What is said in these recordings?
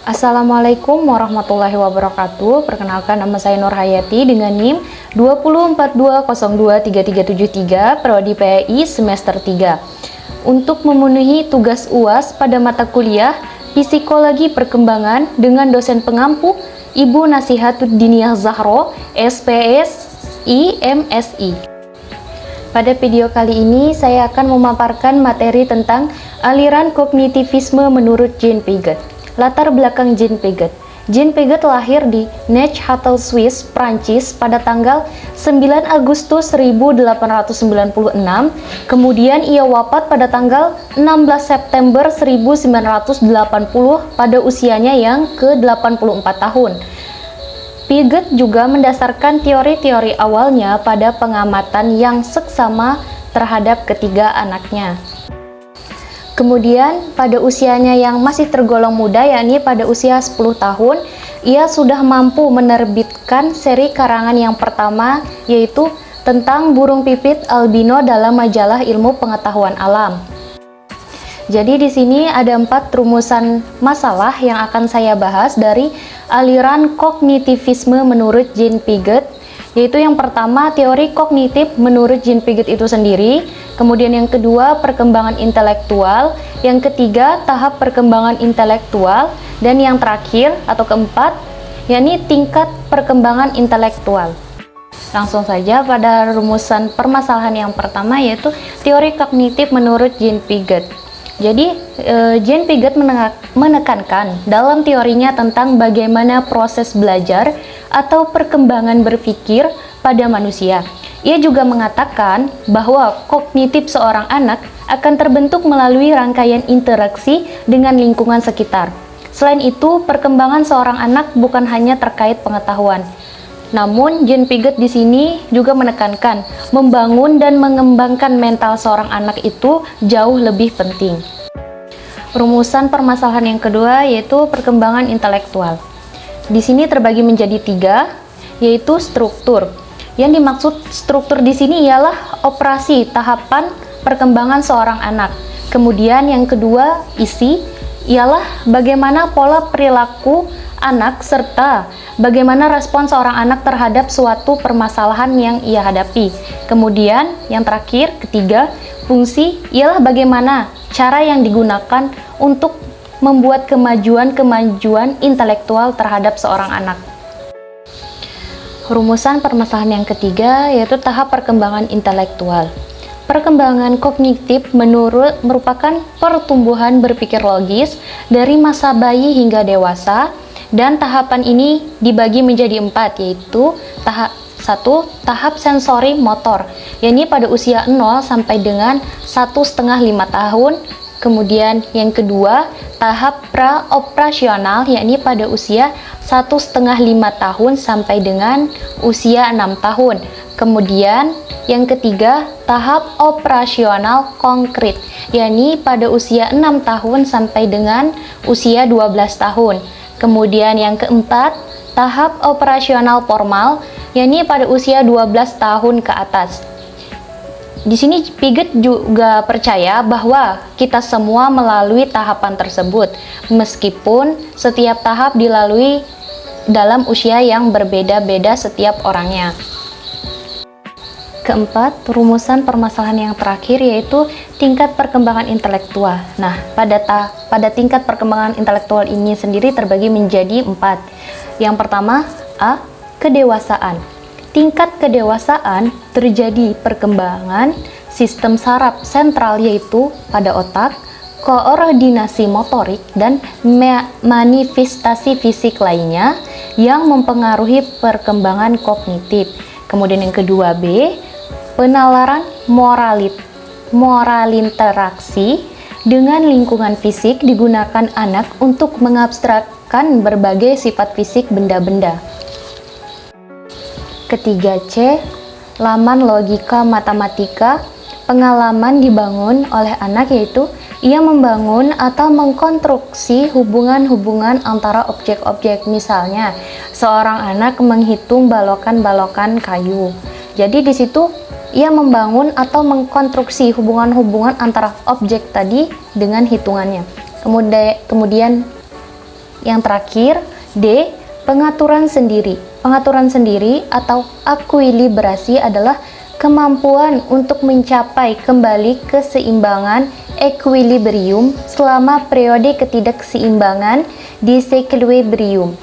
Assalamualaikum warahmatullahi wabarakatuh. Perkenalkan, nama saya Nur Hayati dengan NIM 2042023373 Prodi PAI semester 3. Untuk memenuhi tugas UAS pada mata kuliah Psikologi Perkembangan dengan dosen pengampu Ibu Nasihatuddiniyah Zahro, SPSI MSI. Pada video kali ini saya akan memaparkan materi tentang aliran kognitivisme menurut Jean Piaget. Latar belakang Jean Piaget. Jean Piaget lahir di Neuchâtel, Swiss, Prancis pada tanggal 9 Agustus 1896. Kemudian ia wafat pada tanggal 16 September 1980 pada usianya yang ke-84 tahun. Piaget juga mendasarkan teori-teori awalnya pada pengamatan yang seksama terhadap ketiga anaknya. Kemudian pada usianya yang masih tergolong muda, yakni pada usia 10 tahun, ia sudah mampu menerbitkan seri karangan yang pertama, yaitu tentang burung pipit albino dalam majalah Ilmu Pengetahuan Alam. Jadi di sini ada 4 rumusan masalah yang akan saya bahas dari aliran kognitivisme menurut Jean Piaget, yaitu yang pertama teori kognitif menurut Jean Piaget itu sendiri, kemudian yang kedua perkembangan intelektual, yang ketiga tahap perkembangan intelektual, dan yang terakhir atau keempat yakni tingkat perkembangan intelektual. Langsung saja pada rumusan permasalahan yang pertama, yaitu teori kognitif menurut Jean Piaget. Jadi Jean Piaget menekankan dalam teorinya tentang bagaimana proses belajar atau perkembangan berpikir pada manusia. Ia juga mengatakan bahwa kognitif seorang anak akan terbentuk melalui rangkaian interaksi dengan lingkungan sekitar. Selain itu, perkembangan seorang anak bukan hanya terkait pengetahuan. Namun, Jean Piaget di sini juga menekankan membangun dan mengembangkan mental seorang anak itu jauh lebih penting. Rumusan permasalahan yang kedua yaitu perkembangan intelektual. Di sini terbagi menjadi 3, yaitu struktur. Yang dimaksud struktur di sini ialah operasi tahapan perkembangan seorang anak. Kemudian yang kedua, isi, ialah bagaimana pola perilaku anak serta bagaimana respon seorang anak terhadap suatu permasalahan yang ia hadapi. Kemudian yang terakhir, ketiga, fungsi, ialah bagaimana cara yang digunakan untuk membuat kemajuan intelektual terhadap seorang anak. Rumusan permasalahan yang ketiga yaitu tahap perkembangan intelektual. Perkembangan kognitif merupakan pertumbuhan berpikir logis dari masa bayi hingga dewasa, dan tahapan ini dibagi menjadi 4, yaitu tahap sensori motor, yakni pada usia 0 sampai dengan 1,5 tahun. Kemudian yang kedua, tahap praoperasional, yakni pada usia 1,5 tahun sampai dengan usia 6 tahun. Kemudian yang ketiga, tahap operasional konkret, yakni pada usia 6 tahun sampai dengan usia 12 tahun. Kemudian yang keempat, tahap operasional formal, yakni pada usia 12 tahun ke atas. Di sini Piaget juga percaya bahwa kita semua melalui tahapan tersebut, meskipun setiap tahap dilalui dalam usia yang berbeda-beda setiap orangnya. Keempat, rumusan permasalahan yang terakhir yaitu tingkat perkembangan intelektual. Nah, pada tingkat perkembangan intelektual ini sendiri terbagi menjadi 4. Yang pertama, A. Kedewasaan. Tingkat kedewasaan terjadi perkembangan sistem saraf sentral, yaitu pada otak, koordinasi motorik, dan manifestasi fisik lainnya yang mempengaruhi perkembangan kognitif. Kemudian yang kedua, B. Penalaran moral interaksi dengan lingkungan fisik digunakan anak untuk mengabstrakkan berbagai sifat fisik benda-benda. Ketiga, C. Laman logika matematika. Pengalaman dibangun oleh anak, yaitu ia membangun atau mengkonstruksi hubungan-hubungan antara objek-objek. Misalnya, seorang anak menghitung balokan-balokan kayu. Jadi di situ ia membangun atau mengkonstruksi hubungan-hubungan antara objek tadi dengan hitungannya. Kemudian Yang terakhir, D. Pengaturan sendiri. Pengaturan sendiri atau akuilibrasi adalah kemampuan untuk mencapai kembali keseimbangan equilibrium selama periode ketidakseimbangan disequilibrium.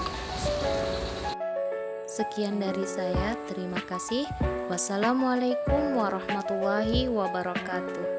Sekian dari saya, terima kasih. Wassalamualaikum warahmatullahi wabarakatuh.